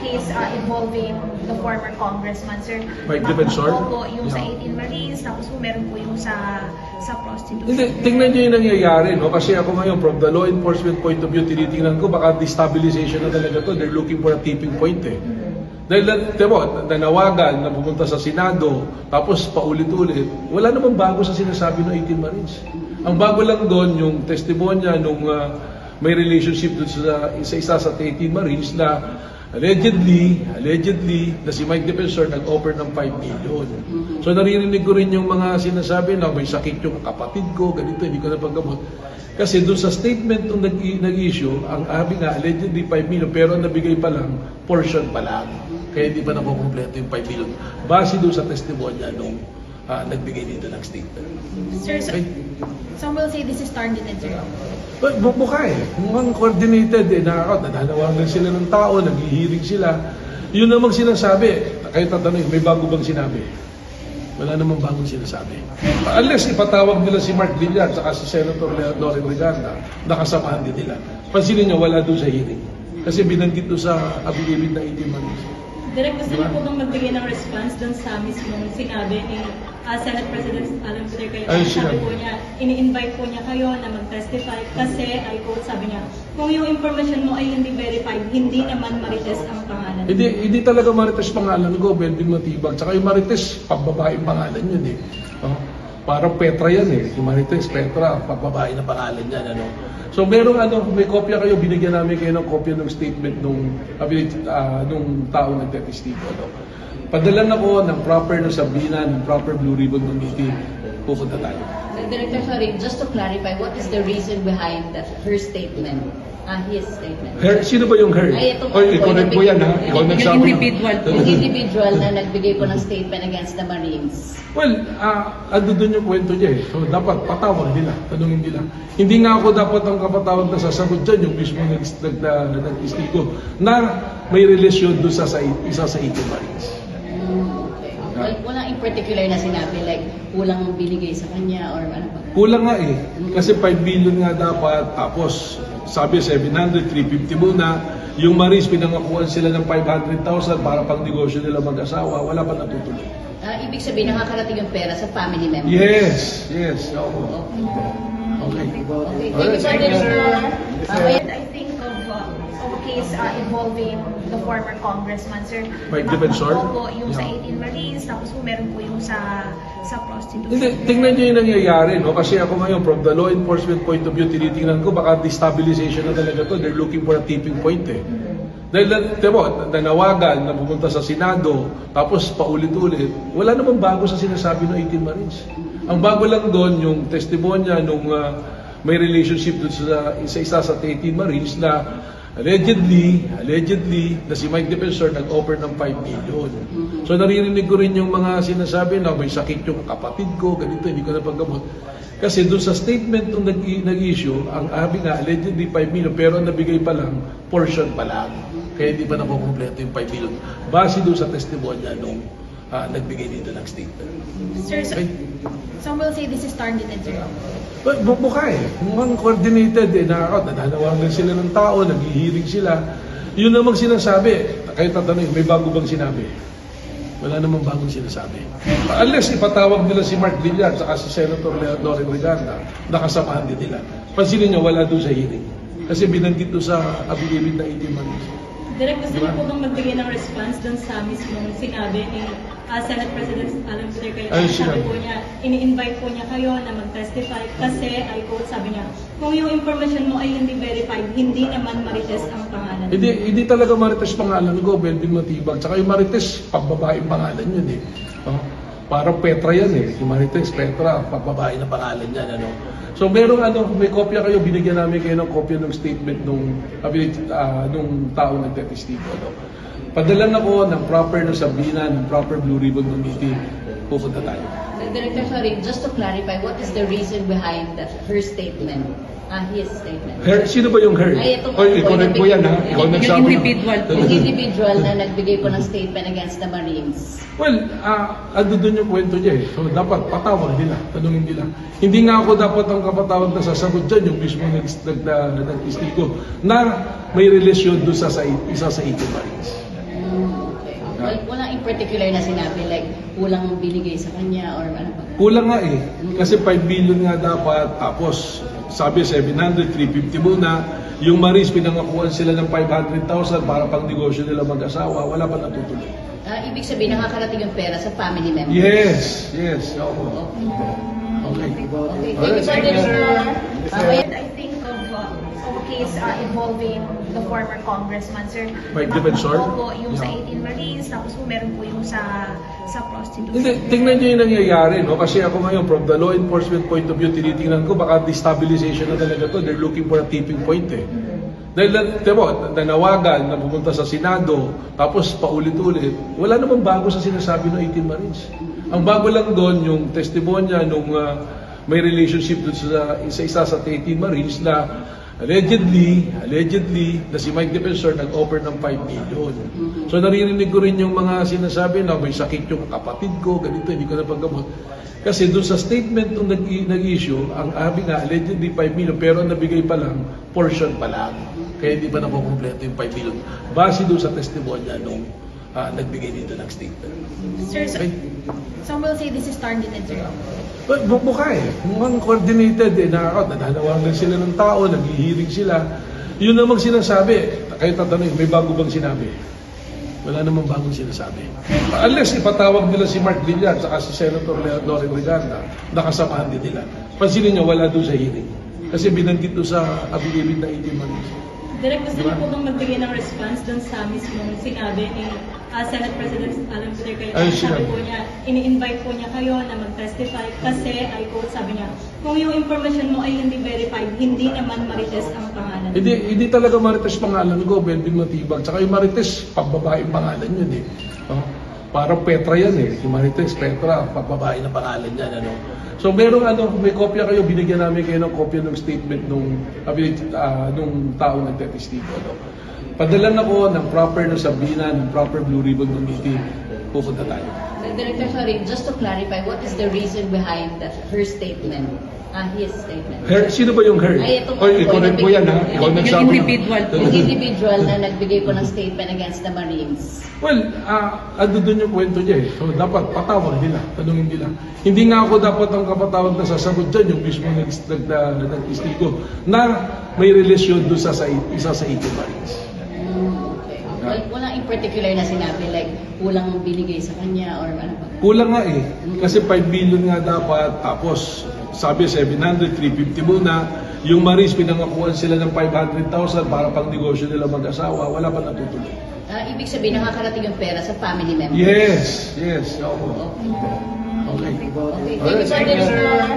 case involving the former congressman, sir. Mike Defensor? Opo, yung sa Yeah. 18 Marines, tapos po meron po yung sa prostitution. Hindi, tingnan nyo yung nangyayari, no? Kasi ako ngayon, from the law enforcement point of view, tinitingnan ko, baka destabilization na talaga to. They're looking for a tipping point, eh. Dahil, nanawagan na pumunta sa Senado, tapos paulit-ulit, wala namang bago sa sinasabi ng 18 Marines. Ang bago lang doon, yung testimonya nung may relationship doon sa isa sa 18 Marines na allegedly, na si Mike Defensor nag-offer ng 5 million. So naririnig ko rin yung mga sinasabi na may sakit yung kapatid ko, ganito, hindi ko napaggamot. Kasi doon sa statement nung nag-issue, ang sabi nga, allegedly 5 million, pero ang nabigay pa lang, portion pa lang. Kaya hindi pa nakukompleto yung 5 million. Base doon sa testimonya nung nagbigay dito ng statement. Sir, some will say this is targeted, sir. But mukha eh. Mukhang coordinated eh. Nananawagan sila ng tao, naghihiring sila. Yun namang sinasabi. Kayo tatanungin, may bago bang sinabi? Wala namang bagong sinasabi. Unless ipatawag nila si Mark Villar at si Senator Loren Reganda, nakasamahan din nila. Pansinin nyo, wala doon sa hearing. Kasi binanggit doon sa affidavit na 18 months. Direk, gusto niyo po bang magbigay ng response doon sa mismong sinabi ni Senate President Alan Peter Cayetano? Sabi po niya, ini-invite po niya kayo na mag-testify kasi, I quote, sabi niya, kung yung information mo ay hindi verified, hindi naman Marites ang pangalan. Hindi talaga Marites pangalan ko, Belvin Matibag. Tsaka yung Marites, pagbabaeng pangalan yun eh. Parang Petra yan eh. Yung Marites, Petra, pagbabae na pangalan yan. Ano? So merong may kopya kayo, binigyan namin kayo ng kopya ng statement nung taong nagtetestigo. Ano? Padalan ako ng proper na Sabina, ng proper Blue Ribbon ng meeting, pupunta tayo. Director, sorry, just to clarify, what is the reason behind her statement? His statement. Her, sino ba yung her? Ay, ito po. Correct po yan ha? Ikaw nagsabi. Yung individual na nagbigay po ng statement against the Marines. Well, ando doon yung kwento niya eh. So dapat patawag nila, tanungin nila. Hindi nga ako dapat ang kapatawag na sasagot dyan, yung mismo nag-istigo na may relasyon doon sa isa sa 18 Marines. Okay. Wala in particular na sinabi, like kulang ang binigay sa kanya or ano ba? Kulang nga eh. Kasi 5 billion nga dapat, tapos sabi 700, 350 muna. Yung Marines, pinangakuhan sila ng 500,000 para pang negosyo nila mag-asawa, wala pa natutuloy. Ibig sabihin, nakakarating yung pera sa family members? Yes. Oo. Okay. Thank you, sir. I think of a case involving the former congressman, sir. Mike Defensor? Opo, yung sa Yeah. 18 Marines, tapos po meron po yung sa prostitution. Hindi, tingnan nyo yung nangyayari, no? Kasi ako ngayon, from the law enforcement point of view, tinitingnan ko, baka destabilization na talaga to. They're looking for a tipping point, eh. Dahil, nanawagan na pumunta sa Senado, tapos paulit-ulit, wala namang bago sa sinasabi ng 18 Marines. Ang bago lang doon, yung testimonya nung may relationship doon sa isa sa 18 Marines na allegedly, na si Mike Defensor nag-offer ng 5 million. So naririnig ko rin yung mga sinasabi na may sakit yung kapatid ko, ganito, hindi ko napaggamot. Kasi doon sa statement nung nag-issue, ang sabi nga, allegedly 5 million, pero ang nabigay pa lang, portion pa lang. Kaya hindi pa nakukompleto yung 5 million. Base doon sa testimonya nung nagbigay dito ng statement. Sir, some will say this is targeted, sir. But mukha eh. Mukhang coordinated eh. Nananawagan sila ng tao, naghihiring sila. Yun namang sinasabi. Kayo tatanungin, may bago bang sinabi? Wala namang bagong sinasabi. Unless ipatawag nila si Mark Villar at si Senator Loren Reganda, nakasamahan din nila. Pansinin nyo, wala doon sa hearing. Kasi binanggit doon sa affidavit na 18 months. Direk, gusto niyo po bang magbigay ng response doon sa mismong sinabi ni Senate President Alan Peter Cayetano? Sabi po niya, ini-invite po niya kayo na mag-testify kasi, I quote, sabi niya, kung yung information mo ay hindi verified, hindi naman Marites ang pangalan. Hindi talaga Marites pangalan ko, Belvin Matibag. Tsaka yung Marites, pagbabaeng pangalan yun eh. Parang Petra yan eh. Yung Marites, Petra, pagbabae na pangalan yan. Ano? So merong may kopya kayo, binigyan namin kayo ng kopya ng statement nung taong nagtetestigo. Ano? Padalan ako ng proper na Sabina, ng proper Blue Ribbon ng meeting, pupunta tayo. Director, sorry, just to clarify, what is the reason behind her statement? His statement. Her, sino ba yung her? Ay, ito po. Correct po yan ha? Ikaw nagsabi. Yung individual na nagbigay po ng statement against the Marines. Well, ando doon yung kwento niya eh. So dapat patawag nila, tanungin nila. Hindi nga ako dapat ang kapatawag na sasagot dyan, yung mismo nag-istigo na may relasyon doon sa isa sa 18 Marines. Wala in particular na sinabi, like, kulang binigay sa kanya or ano pa? Kulang nga eh. Kasi 5 billion nga dapat. Tapos, sabi 700, 350 muna. Yung Maris, pinangakuan sila ng 500,000 para pang negosyo nila mag-asawa. Wala pa natutuloy. Ibig sabihin, nakakarating yung pera sa family members? Yes, yes. Oo. Okay. Okay, thank you, Senator. And I think of a case involving the former congressman, sir. Mike Defensor? Opo, yung sa Yeah. 18 Marines, tapos po meron po yung sa prostitution. Hindi, tingnan nyo yung nangyayari, no? Kasi ako ngayon, from the law enforcement point of view, tinitingnan ko, baka destabilization na talaga to. They're looking for a tipping point eh. Dahil, nanawagan na pumunta sa Senado, tapos paulit-ulit, wala namang bago sa sinasabi ng 18 Marines. Ang bago lang doon, yung testimonya nung may relationship doon sa isa sa 18 Marines na allegedly, na si Mike Defensor nag-offer ng 5 million. So naririnig ko rin yung mga sinasabi na may sakit yung kapatid ko, ganito, hindi ko napaggamot. Kasi doon sa statement nung nag-issue, ang sabi nga, allegedly 5 million, pero ang nabigay pa lang, portion pa lang. Kaya hindi pa nakukompleto yung 5 million. Base doon sa testimonya nung nagbigay dito ng statement. Sir, Okay? some will say this is targeted, sir. But mukha eh. Mukhang coordinated eh. Nananawagan sila ng tao, naghihiring sila. Yun namang sinasabi. Kayo tatanungin, may bago bang sinabi? Wala namang bagong sinasabi. Unless ipatawag nila si Mark Villar at si Senator Leonor Regarda, nakasamahan din nila. Pansinin niyo, wala doon sa hearing. Kasi binanggit doon sa affidavit na 18 months. Direk, gusto niyo po bang magbigay ng response doon sa mismong sinabi ni Senate President Alan Peter Cayetano? Ay, Sabi sinabi. po niya, ini-invite po niya kayo na mag-testify kasi, I quote, sabi niya, kung yung information mo ay hindi verified, hindi naman Marites ang pangalan. Hindi talaga Marites pangalan ko, Belvin Matibag. Tsaka yung Marites, pambabaeng pangalan yun eh. Oh, parang Petra yan eh. Yung Marites, Petra, pambabae na pangalan yan. Ano? So merong may kopya kayo, binigyan namin kayo ng kopya ng statement nung taong nagtetestigo. No? Padalan ako ng proper na Sabina, ng proper Blue Ribbon Committee, pupunta tayo. Director, sorry, just to clarify, what is the reason behind her statement? His statement. Her, sino ba yung her? Ay, itong Oy, correct mo yan ha. Ikaw Yung nagsabi. Yung individual na nagbigay po ng statement against the Marines. Well, ando doon yung kwento niya eh. So, dapat patawag nila, tanungin nila. Hindi nga ako dapat ang kapatawag na sasagot dyan, yung mismo nag-istigo na may relasyon doon sa isa sa 18 Marines. Okay. Wala in particular na sinabi, like, kulang binigay sa kanya or ano pa? Kulang nga eh. Kasi 5 billion nga dapat, tapos sabi 700, 350 muna. Yung Maris, pinangakuan sila ng 500,000 para pang negosyo nila mag-asawa. Wala pa natutuloy. Ibig sabihin, nakakarating yung pera sa family members? Yes, yes. Oo. Okay. Okay, thank you, Senator.